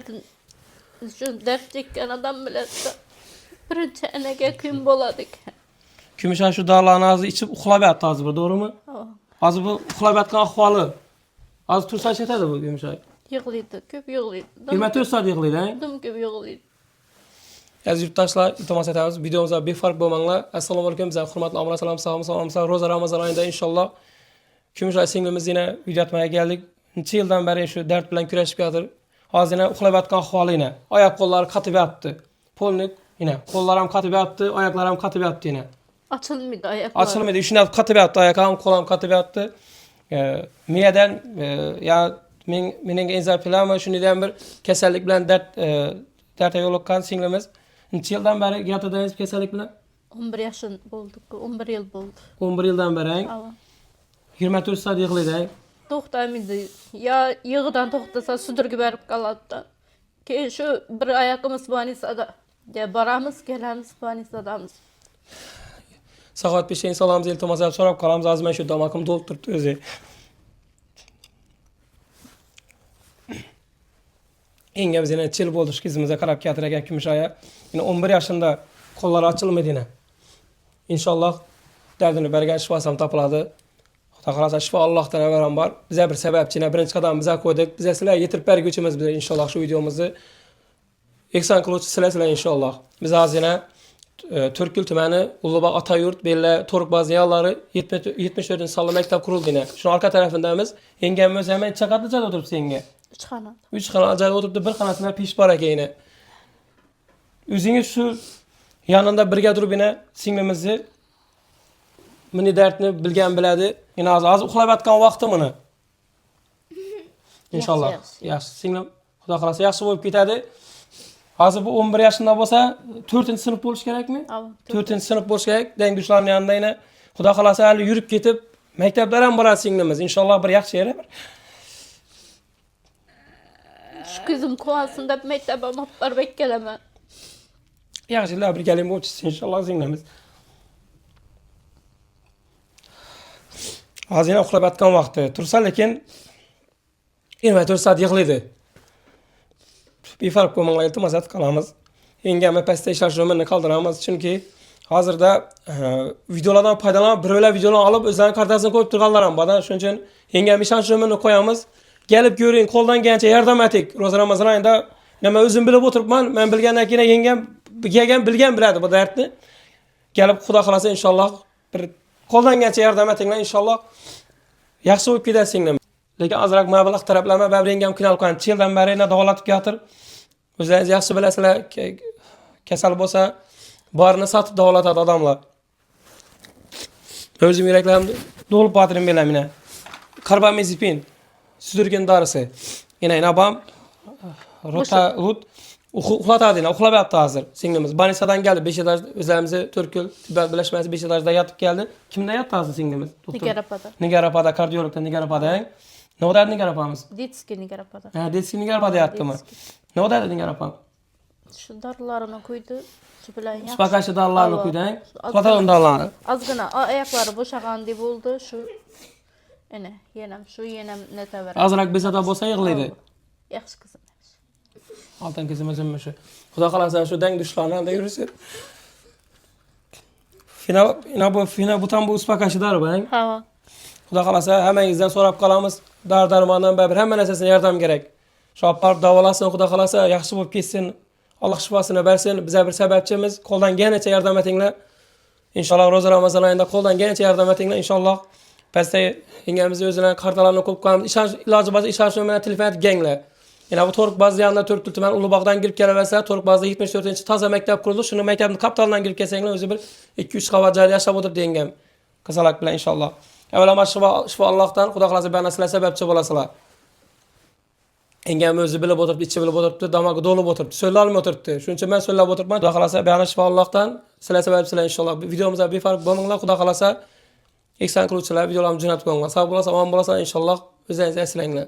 dertin şu dert çeken adam bile birinci enege kim boladı ki? Kümüşay şu dağların ağzı içip uxlab yatdı azı bu, doğru mu? Azı bu uxlab yatkan ahvalı. Azı tursa çetedi bu Kümüşay. Yığılıydı, köp yığılıydı. 24 saat yığılıydı, he? Dım köp yığılıydı. Aziz yurttaşlar, iltimas etamiz. Videomuza bir fark bolmanglar. Assalomu alaykum, bizlar hurmatli amra salam, sağ Roza Ramazan ayında inşallah Kümüşay singlimiz yine video atmaya geldik. Neçe yıldan beri şu dert bilen küreşip yatır. Az yine uxlab yatkan ahvalı yine. Ayak kolları katıp yattı. Polnik yine. Kollarım katıp yattı, ayaklarım katıp yattı yine. Açılmıyordu ayakları. Açılmadı. Üçüne katıp yattı, ayaklarım kolam katıp yattı. Miyeden ya mening enzapilama şunu diyen bir kesellik bilen dertte yolukkan singlimiz. Neçe yıldan beri yatırdığınız kesellik bilen? 11 yaşın olduk, 11 yıl oldu. 11 yıldan beri. Ava. 24 saat yıkılıydı. Toxtamaydı. Ya yığıdan toxtasa südürgü berip kaladı. Ki şu bir ayakımız banisada. Ya baramız gelemiz banisadamız. Saat 5'in salamız iltimas edip sorap kalamız az men şu damakım dolup turttu özü. Yengemiz yine çil boldu kızımıza karab yatırırken Kümüşay'a. Yine 11 yaşında kolları açılmadı yine. İnşallah derdini bergen şifasam tapıladı. Takarasa şifa Allah'tan evveren var. Bize bir sebepçine birinci kadar bize koyduk. Bize silah getirip bergüçümüz bize inşallah şu videomuzu. İhsan kılıç silah inşallah. Biz az yine Türkül tümeni Ulubağ Atayurt belli Toruk bazı yağları 74. salı mektep kuruldu yine. Şunun arka tarafındayız. Yengemiz hemen çakatlıca da oturup yenge. 3 kanat. 3 kanal acayip oturup bir kanatına piş var yine. Üzünü şu yanında birge durup yine singlimizi mini dertini bilgen biledi. Yine az uxlab yatkan vaqti mını. İnşallah. Yaxşı. Singlim Xudo xolasa yaxshi bo'lib ketadi. Hozir bu 11 yaşında bo'lsa 4-sinf bo'lish kerakmi? 4-sinf bo'lish kerak. Dengduşlarning yanında yine Xudo xolasa hali yurib ketib maktablar ham boradi singlimiz. İnşallah bir yaxshi yere bir. Şu kızım kovasında mektebe notlar bekkeleme. Yaxshi bir kelime o'tsin inşallah singlimiz. Hozir yana uxlab yotgan vaqti tursa lekin 24 saat yig'laydi. Bir fark bo'lmanglar iltimos etib qolamiz. Yengami pastda ishlash o'rnini qoldiramiz chunki hozirda videolardan foydalanib birovlar videolarni olib o'zlarining kartasini qo'yib turganlar ham bor. Shuning uchun yengami ishlash o'rnini qo'yamiz. Gelip ko'ring, qo'ldan kelgancha yordam etik. Roza Ramazon oyida nima o'zim bilib o'tiribman. Men bilgandan keyin yengam bilgan biladi bu dardni. Gelip Xudo xolasa inshaalloh bir qo'ldan kelgancha yordam etinglar inshaalloh. Yaxshi bo'lib ketasinglar. Lekin azroq mablag' taraflama babrengam kinal qo'ygan. Childan beri davolatib yotir. O'zingiz yaxshi bilasizlar, kasal bo'lsa borini sotib davolatadi odamlar. O'zim yuraklarim dolib botirim bilan mina. Karbamazepin, südürgen darısı. Yine inabam rut uxlatadi, uxlab yatdı hazır. Singlimiz Banisadan geldi. Beşiktaş özlerimizi Türkül Tibet Birleşmesi Beşiktaş'da yatıp geldi. Kimde yattı hazır singlimiz? Nigarapa'da. Nigarapa'da, kardiyologda Nigarapa'da. Ne kadar Nigarapa'mız? Ditski Nigarapa'da. Ditski Nigarapa'da yattı mı? Ne kadar Nigarapa? Şu darlarını koydu. Şu bilen yaxşı. Spakaşı darlarını koydu. Uxlatadın darlarını. Azgına ayakları boşagan dip oldu. Şu yenem ne tever. Azrak bize de bolsa yığılıydı. Yaxşı kızım. Altan kızımızın şu. Xudo xolasa şu deng düşlarına da yürüsün. Fina bu tam bu uspakaşı dar ben. Ha. Xudo xolasa hammangizdan so'rab qolamiz. Darmondan bir hamma narsasiga yordam kerak. Shu olib davolasin, Xudo xolasa yaxshi bo'lib ketsin. Alloh shifosini bersin. Biza bir sababchimiz. Qo'ldan kelganicha yordam etinglar. Inshaalloh Roza Ramazon oyida qo'ldan kelganicha yordam etinglar inshaalloh. Pastda yengamiz o'zining kartalarni qo'yib qo'yamiz. Iloji bo'lsa ishonch bilan telefon et ganglar. Yana bu Toruk bazı yanında Türkül tuman Ulubağ'dan girip geleverse Toruk bazı 74. taza mektep kuruldu. Şunu mektebin kaptalından girip kesengler özü bir 2-3 qavat joyda yaşab otur dengem. Qizalak bilan inşallah. Evvelama şifa Allah'tan Xudo xolasa bana sizlar sebepçi bo'lasizlar. Engam o'zi bilib o'tiribdi, ichi bilib o'tiribdi, damog'i to'lib o'tiribdi. So'zla olmay o'tiribdi. Shuning uchun men so'zlab o'tiribman. Xudo xolasa bana şifa Allah'tan sizlar sebepçilar inşallah. Videomuzda bir fark bo'lmanglar. Xudo xolasa ihson qiluvchilar videolarni jo'natib qo'yinglar. Sog' bo'lasizlar, omon bo'lasizlar inşallah. O'zingizni asranglar.